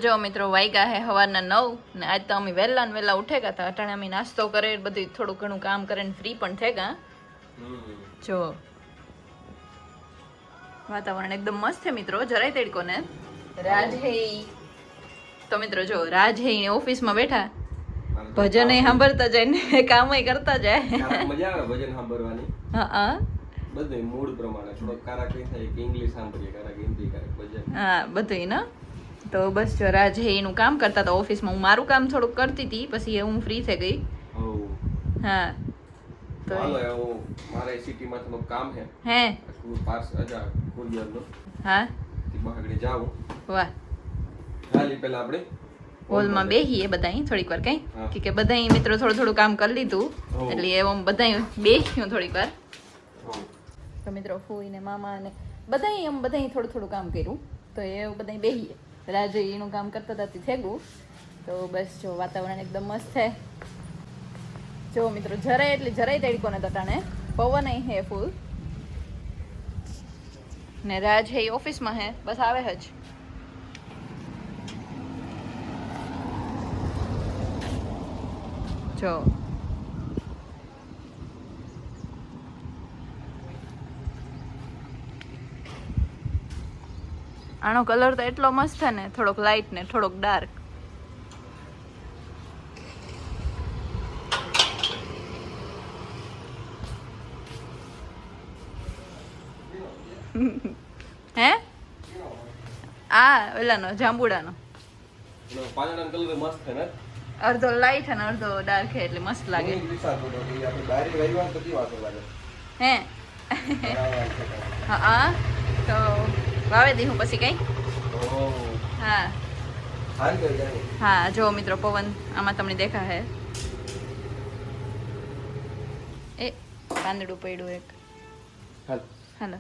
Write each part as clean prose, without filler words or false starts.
જો મિત્રો વાગ્યા હે સવારના 9 ને આજ તો અમે વહેલા ને વહેલા ઉઠે ગયા હતા. અટાણે અમે નાસ્તો કરે બધું થોડું ઘણું કામ કરે ને ફ્રી પણ થઈ ગયા. જો વાતાવરણ એકદમ મસ્ત છે મિત્રો, જરાય તડકો ને. રાજ હે તો મિત્રો જો રાજ હે ઓફિસમાં બેઠા ભજન સાંભળતા જાય ને કામ કરતા જાય. મજા આવે ભજન સાંભળવાની. હા બધું મૂડ પ્રમાણે થોડો કારા કઈ થાય કે ઇંગ્લિશ સાંભળીએ, કારા હિન્દી, કારા ભજન. હા બધું ને. તો બસ જો રાજ હે એનું કામ કરતા હતા ઓફિસમાં. હું મારું કામ થોડુંક કરતી હતી, પછી હું ફ્રી થઈ ગઈ. હા તો હાલો મારે સિટીમાં થોડું કામ છે. હે પાર્સ અજા કુરિયરનો. હા તી બહાગડે જાવ. વાહ. ખાલી પહેલા આપણે હોલમાં બેહીએ બધાય થોડીક વાર કઈ કે બધાય મિત્રો થોડું થોડું કામ કરી લીધું એટલે એમ બધાય બેહ્યું થોડીક વાર. તો મિત્રો ફૂઈ ને મામા ને બધાય એમ બધાય થોડું થોડું કામ કર્યું. તો એ બધાય બેહીએ. રાજે એનું કામ કરતા હતા થઈ ગયું. તો બસ જો વાતાવરણ એકદમ મસ્ત છે. જો મિત્રો જરાય એટલે જરાય તડકો ને તટાણે પવન હે ફૂલ ને. રાજ હે ઓફિસમાં હે, બસ આવે જ. જો આનો કલર તો એટલો મસ્ત છે ને, થોડોક લાઇટ ને થોડોક ડાર્ક. હે આ ઓલાનો જાંબુડાનો પાલનનો કલર મસ્ત છે ને. અડધો લાઈટ અને અડધો ડાર્ક છે એટલે મસ્ત લાગે. હે હા તો વાવે દી હું પછી કઈ. હા હા જો મિત્રો પવન આમાં તમને દેખા હે. એ પાંદડું પડ્યું એક. હાલો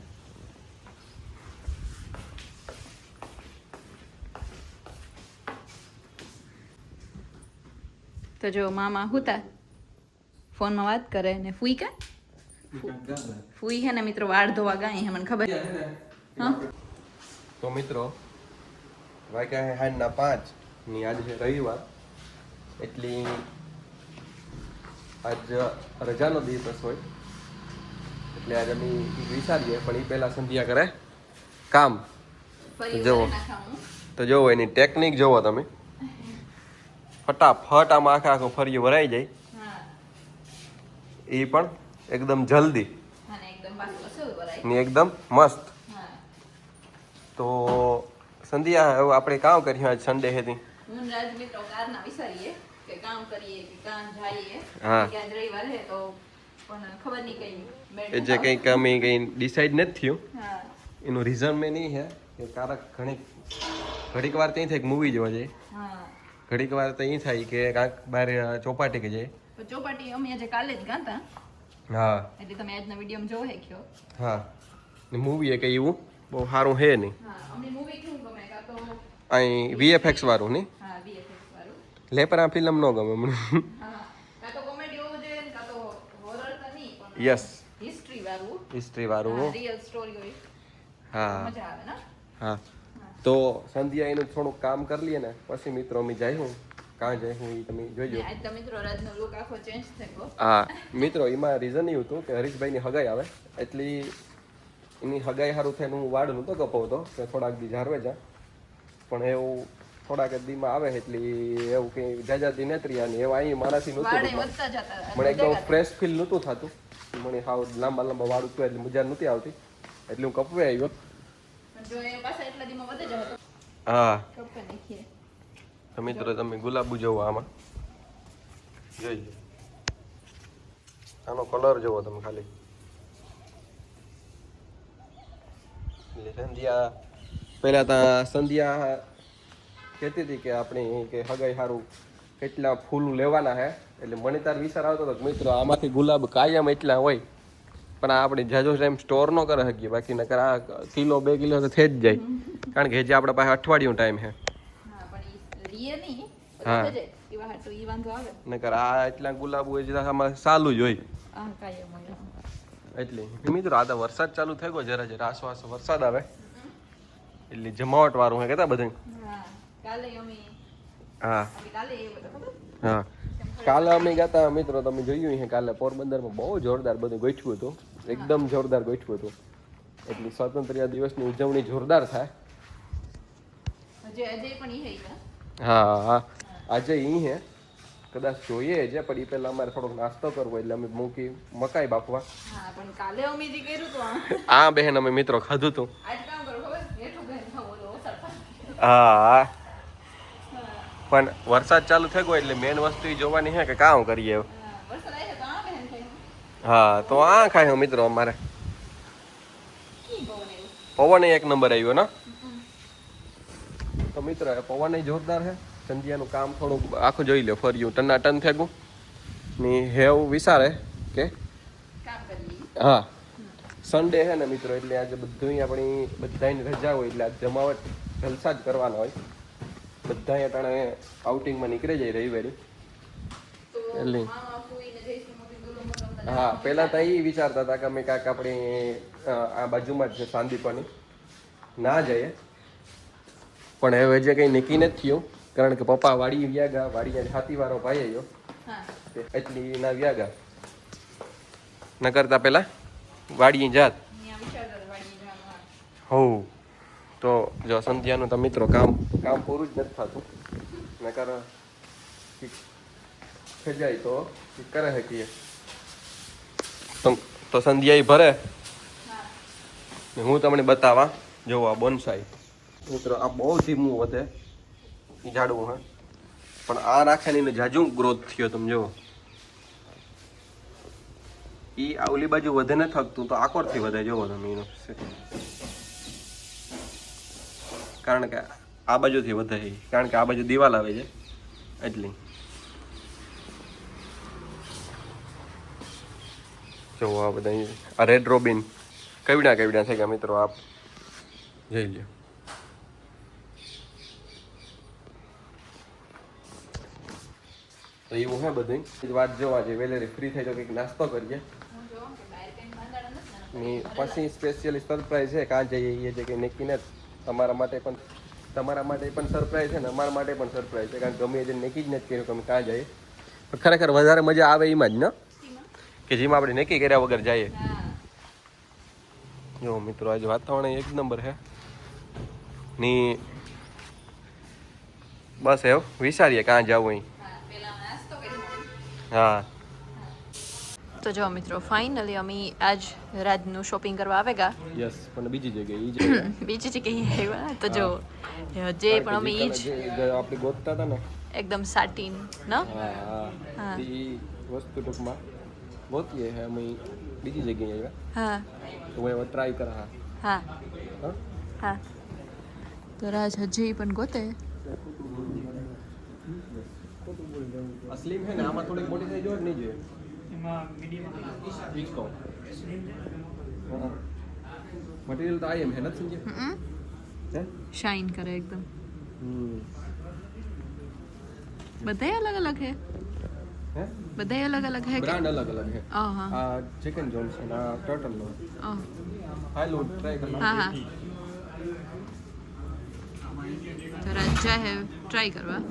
તો જો મામા હુતા ફોનમાં વાત કરે ને ફૂઈ કા ફૂઈ હે ને મિત્રો વાળ ધોવા ગાય હે મને ખબર. હા તો મિત્રો વાગ્યા હે હાંજના 5 ની આજે છે રવિવાર, એટલી આજ રજાનો દિવસ હોય એટલે આજે અમે વિચારીએ પણ એ પહેલા સંધ્યા કરે કામ. જોવો તો જોવો એની ટેકનિક જોવો તમે. ફટાફટ આમાં આખું ફરિયું ભરાઈ જાય. એ પણ એકદમ જલ્દી ને એકદમ મસ્ત. તો સંધ્યા હવે આપણે કામ કરીએ આજ સન્ડે હતી. હું રાજ મિત્રો કારના વિચારીએ કે કામ કરીએ કે કામ જઈએ. હા કે આજ રવિવાર હે તો પણ ખબર નહીં કઈ એ જે કંઈક અમે કંઈ ડિસાઈડ નથી થયું. હા એનું રીઝન મેં નહીં હે કે કારક ઘડીક વાર ત્યાં થાય મૂવી જોવા જાય. હા ઘડીક વાર તો અહીં થાય કે કાંક બહાર ચોપાટી કે જાય. ચોપાટી અમે આજે કાલે જ ગાતા. હા એટલે તમે આજના વિડીયોમાં જોવો હે કયો. હા ને મૂવી એ કંઈ એવું બહુ સારું હે નહીં. હા અમને મૂવી કેવું ગમે કા તો અહીં VFX વાળું નહીં. હા VFX વાળું. લેપરા ફિલ્મ ન ગમે મને. હા કા તો કોમેડી હોવું જોઈએ ને કા તો હોરર તો નહીં પણ યસ હિસ્ટ્રી વાળું. હિસ્ટ્રી વાળું. રિયલ સ્ટોરી હોય. હા મજા આવે ને. હા તો સંધ્યા એનું થોડુંક કામ કરી લઈએ ને પછી મિત્રો અમે જાય હું કાં જાય હું એ તમે જોઈજો. આજ તો મિત્રો રાજનો લુક આખો ચેન્જ થઈ ગયો. હા મિત્રો એમાં રીઝન એવું હતું કે હરીશભાઈની હગાઈ આવે એટલી એની હગાઈ સારું થઈને હું વાડ નહોતો કપાવતો કે થોડાક દી જારવે જા, પણ એવું થોડાક જ દીમાં આવે એટલી એવું કંઈ જાજાતી નથી અને એવા અહીં મારાથી નહોતું. મને એકદમ ફ્રેશ ફીલ નહોતું થતું. મને હાવ લાંબા લાંબા વાળ હતું એટલે મજા નહોતી આવતી એટલે હું કપવે આવ્યો. હા તો મિત્રો તમે ગુલાબુ જોવો આમાં જોઈજો. આનો કલર જોવો તમે ખાલી. સંધ્યા પહેલા તો સંધ્યા કહેતી હતી કે આપણે કે હગાઈ સારું કેટલા ફૂલ લેવાના હે એટલે મને તાર વિચાર આવતો હતો કે મિત્રો આમાંથી ગુલાબ કાયમ એટલા હોય પણ આ આપણે જાજો ટાઈમ સ્ટોર ન કરી શકીએ. બાકી નકર આ કિલો 2 કિલો તો થઈ જ જાય કારણ કે જે આપણા પાસે અઠવાડિયું ટાઈમ છે. હા નકર આ એટલા ગુલાબ હોય આમાં સાલું જ હોય એટલે. મિત્રો આ તો વરસાદ ચાલુ થઈ ગયો જરા જરા આસપાસ વરસાદ આવે એટલે જમાવટ વાળું હે કેતા બધું. કાલે અમે હા કાલે એવું તો ખબર હા કાલે અમે ગયા હતા મિત્રો, તમે જોયું છે કાલે પોરબંદરમાં બહુ જોરદાર બધું ગોઠવ્યું હતું, એકદમ જોરદાર ગોઠવ્યું હતું. એટલે સ્વાતંત્ર્ય દિવસની ઉજવણી જોરદાર થાય. અજય પણ ઈ હે હા હા આજે ઈ હે, કદાચ જોઈએ છે પણ ઈ પહેલા અમારે થોડોક નાસ્તો કરવો એટલે અમે મૂકી મકાઈ બાફવા. હા પણ કાલે અમે જે કર્યું તો આ બહેન અમે મિત્રો ખાધું હતું. આજ કામ કરો ખબર હેઠું બેન ખાવ ઓલો ઓસર હા પણ વરસાદ ચાલુ થઈ ગયો એટલે મેન વસ્તુ ઈ જોવાની છે કે કામ કરીએ. વરસાદ આવે તો આ બેન ખાય હા તો આ ખાય મિત્રો અમારે કી બને એવું પવન એક નંબર આવ્યો ને. તો મિત્રો પવન જોરદાર છે. સંધ્યાનું કામ થોડુંક આખું જોઈ લે ફર્યું ટના ટન થેગું ની હેવ વિચારે કે કામ કરી હા સન્ડે છે ને મિત્રો એટલે આજે બધું આપણી બધાની રજા હોય એટલે આજ જમાવટ જલસા જ કરવાનો હોય. બધા અટાણે આઉટિંગમાં નીકળી જાય રવિવારે એટલે મામા ફૂઈને જઈશું મોટી ગુલુમ હા પહેલાં તો એ વિચારતા હતા કે અમે કાંઈક આપણે આ બાજુમાં જ છે સાંદીપની ના જઈએ, પણ હવે જે કંઈ નક્કી નથી થયું કારણ કે પપ્પા વાડી વ્યાગા, વાડી હાથીવાળો ભાઈ આવ્યો હા એટલી ના વ્યાગા ન કરતા પેલા વાડીએ જાત અહીંયા વિચાર કર વાડી જવાનું હો. તો જો સંધ્યાનું તો મિત્રો કામ પૂરું જ નથી થતું, નકર ખેંચાય તો કરે શકીએ. તો સંધ્યા ભરે ને હું તમને બતાવા જોવો આ બોનસાઈ મિત્રો આ બહુ ધીમું વધે એ ઝાડવું હે, પણ આ રાખેલી જાજુ ગ્રોથ થયો તમે જુઓ. એ આ ઓલી બાજુ વધે ન થકતું તો આકોરથી વધે જોવો તમે એનો, કારણ કે આ બાજુથી વધે છે કારણ કે આ બાજુ દિવાલ આવે છે એટલી. જો આ બધા આ રેડ રોબિન કેવડા થઈ ગયા મિત્રો, આપ જોઈ લો. તો એવું હે બધું વાત જોવા છે. વેલેરી ફ્રી થઈ તો કંઈક નાસ્તો કરીએ ને પછી સ્પેશિયલી સરપ્રાઈઝ છે કાં જઈએ એ છે કે નક્કી ને તમારા માટે પણ સરપ્રાઈઝ છે ને અમારા માટે પણ સરપ્રાઈઝ છે, કારણ કે ગમે એ નક્કી જ નથી કર્યું કે અમે કાં જઈએ. પણ ખરેખર વધારે મજા આવે એમાં જ ને કે જેમાં આપણે નક્કી કર્યા વગર જઈએ. જો મિત્રો આજે વાતાવરણ એક નંબર છે ની બસ એવું વિચારીએ કાં જવું અહીં. હા તો જો મિત્રો ફાઇનલી અમે આજ રાજનું શોપિંગ કરવા આવેગા. યસ પણ બીજી જગ્યાએ બીજી જગ્યાએ આવ્યા તો જો જે પણ અમે ઈ જ આપણે ગોતતા હતા ને એકદમ સાટીન ન હા એ વસ્તુ ટૂંકમાં ગોતીએ હે અમે બીજી જગ્યાએ આવ્યા. હા તો હું એવા ટ્રાય કરા. હા હા તો રાજ હજી પણ ગોતે અસલીમ હે ને આમાં થોડીક મોટી સાઈઝ હોય નહીં જોઈએ મટીરિયલ તો આઈ એમ હે નથી સમજ્યા હે શાઇન કરે એકદમ. બધાય અલગ અલગ હે હે બધાય અલગ અલગ હે બ્રાન્ડ અલગ અલગ હે. હા આ ચિકન જોન્સન આ ટર્ટલ નો હા હાલો ટ્રાય કર હા હા તો રાજ જાય ટ્રાય કરવા.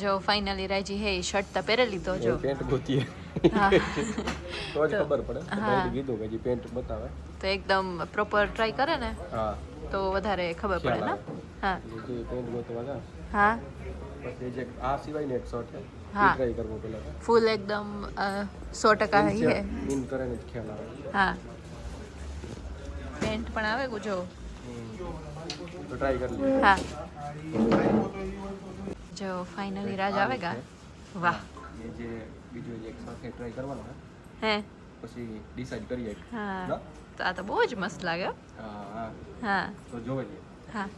જો ફાઇનલી રાજી હે શર્ટ તો પહેરી લીધો જો પેન્ટ ગોતીએ હા તો જ ખબર પડે. ભાઈ કીધું કે પેન્ટ બતાવે તો એકદમ પ્રોપર ટ્રાય કરે ને હા તો વધારે ખબર પડે ને. હા જે પેન્ટ ગોતવા જા હા પછી જે આ સિવાય ને એક શર્ટ હે હા ટ્રાય કરવો પેલા ફૂલ એકદમ 100% હી હે. મીન કરે ને ખ્યાલ આવે. હા પેન્ટ પણ આવે જો તો ટ્રાય કરી લે. હા જો ફાઇનલી રાજ આવેગા. વાહ એ જે બીજો એક સાથે ટ્રાય કરવાનો હે પછી ડિસાઈડ કરીએ. હા તો આ તો બહુ જ મસ્ત લાગે. હા હા હા તો જોવે છે. હા